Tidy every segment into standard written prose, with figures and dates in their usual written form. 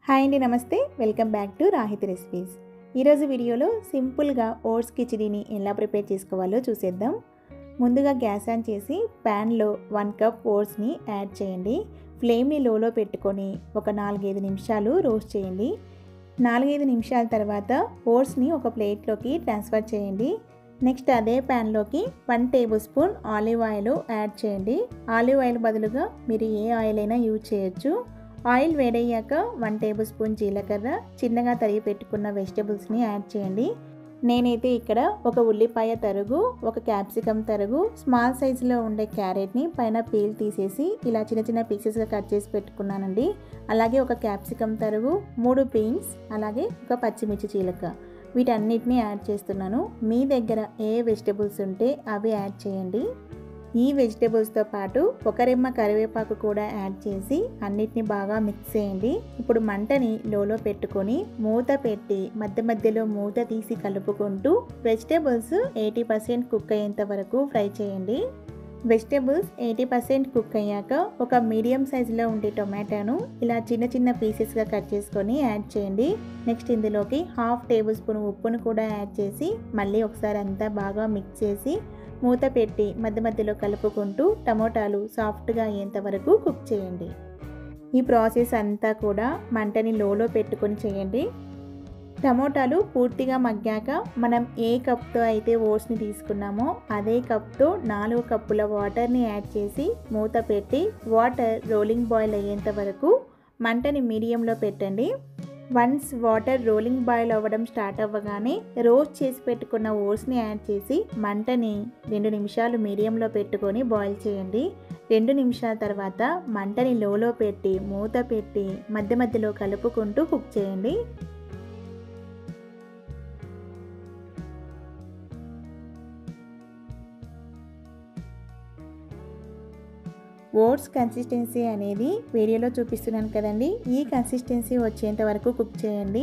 Hi అండి, నమస్తే. Welcome back to Rahiti recipes. ఈరోజు వీడియోలో సింపుల్గా ఓట్స్ కిచిడీని ఎలా ప్రిపేర్ చేసుకోవాలో చూసేద్దాం. ముందుగా గ్యాస్ ఆన్ చేసి ప్యాన్లో 1 కప్ ఓట్స్ని యాడ్ చేయండి. ఫ్లేమ్ని లోలో పెట్టుకొని ఒక 4-5 నిమిషాలు రోస్ట్ చేయండి. 4-5 నిమిషాల తర్వాత ఓట్స్ని ఒక ప్లేట్లోకి ట్రాన్స్ఫర్ చేయండి. నెక్స్ట్ అదే ప్యాన్లోకి 1 table spoon olive oil add చేయండి. ఆలివ్ ఆయిల్ బదులుగా మీరు ఏ ఆయిల్ అయినా యూజ్ చేయొచ్చు. ఆయిల్ వేడయ్యాక 1 టేబుల్ స్పూన్ జీలకర్ర, చిన్నగా తరిగి పెట్టుకున్న వెజిటబుల్స్ని యాడ్ చేయండి. నేనైతే ఇక్కడ ఒక ఉల్లిపాయ తరుగు, ఒక క్యాప్సికమ్ తరుగు, స్మాల్ సైజులో ఉండే క్యారెట్ని పైన పీల్ తీసేసి ఇలా చిన్న చిన్న పీసెస్గా కట్ చేసి పెట్టుకున్నానండి. అలాగే ఒక క్యాప్సికమ్ తరుగు, 3 బీన్స్, అలాగే ఒక పచ్చిమిర్చి చీలక, వీటన్నిటిని యాడ్ చేస్తున్నాను. మీ దగ్గర ఏ వెజిటబుల్స్ ఉంటే అవి యాడ్ చేయండి. ఈ వెజిటేబుల్స్తో పాటు ఒక రెమ్మ కరివేపాకు కూడా యాడ్ చేసి అన్నిటిని బాగా మిక్స్ చేయండి. ఇప్పుడు మంటని లోలో పెట్టుకొని మూత పెట్టి మధ్య మధ్యలో మూత తీసి కలుపుకుంటూ వెజిటేబుల్స్ 80% కుక్ అయ్యేంత వరకు ఫ్రై చేయండి. వెజిటేబుల్స్ 80% కుక్ అయ్యాక ఒక మీడియం సైజులో ఉండే టొమాటోను ఇలా చిన్న చిన్న పీసెస్గా కట్ చేసుకొని యాడ్ చేయండి. నెక్స్ట్ ఇందులోకి 1/2 టేబుల్ స్పూన్ ఉప్పును కూడా యాడ్ చేసి మళ్ళీ ఒకసారి అంతా బాగా మిక్స్ చేసి మూత పెట్టి మధ్య మధ్యలో కలుపుకుంటూ టమోటాలు సాఫ్ట్గా అయ్యేంత వరకు కుక్ చేయండి. ఈ ప్రాసెస్ అంతా కూడా మంటని లోలో పెట్టుకొని చేయండి. టమోటాలు పూర్తిగా మగ్గాక మనం ఏ కప్తో అయితే ఓట్స్ని తీసుకున్నామో అదే కప్తో 4 కప్పుల వాటర్ని యాడ్ చేసి మూత పెట్టి వాటర్ రోలింగ్ బాయిల్ అయ్యేంత వరకు మంటని మీడియంలో పెట్టండి. వన్స్ వాటర్ రోలింగ్ బాయిల్ అవ్వడం స్టార్ట్ అవ్వగానే రోస్ట్ చేసి పెట్టుకున్న ఓట్స్ని యాడ్ చేసి మంటని 2 నిమిషాలు మీడియంలో పెట్టుకొని బాయిల్ చేయండి. 2 నిమిషాల తర్వాత మంటని లోలో పెట్టి మూత పెట్టి మధ్య మధ్యలో కలుపుకుంటూ కుక్ చేయండి. ఓట్స్ కన్సిస్టెన్సీ అనేది వీడియోలో చూపిస్తున్నాను కదండి, ఈ కన్సిస్టెన్సీ వచ్చేంత వరకు కుక్ చేయండి.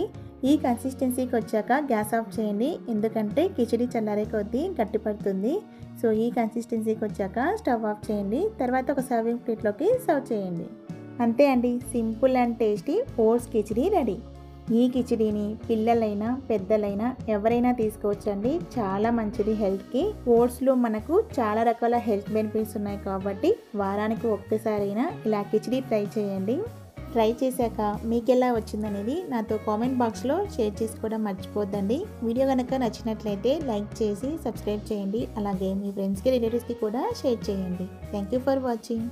ఈ కన్సిస్టెన్సీకి వచ్చాక గ్యాస్ ఆఫ్ చేయండి, ఎందుకంటే కిచిడి చల్లారే కొద్దీ గట్టిపడుతుంది. సో ఈ కన్సిస్టెన్సీకి వచ్చాక స్టవ్ ఆఫ్ చేయండి. తర్వాత ఒక సర్వింగ్ ప్లేట్లోకి సర్వ్ చేయండి. అంతే అండి, simple and tasty oats khichdi ready. ఈ కిచిడీని పిల్లలైనా పెద్దలైనా ఎవరైనా తీసుకోవచ్చండి. చాలా మంచిది హెల్త్కి. ఓట్స్లో మనకు చాలా రకాల హెల్త్ బెనిఫిట్స్ ఉన్నాయి కాబట్టి వారానికి ఒక్కసారైనా ఇలా కిచిడీ ట్రై చేయండి. ట్రై చేశాక మీకు ఎలా వచ్చిందనేది నాతో కామెంట్ బాక్స్లో షేర్ చేసుకోవడం మర్చిపోద్దండి. వీడియో కనుక నచ్చినట్లయితే లైక్ చేసి సబ్స్క్రైబ్ చేయండి. అలాగే మీ ఫ్రెండ్స్కి రిలేటివ్స్కి కూడా షేర్ చేయండి. Thank you for watching.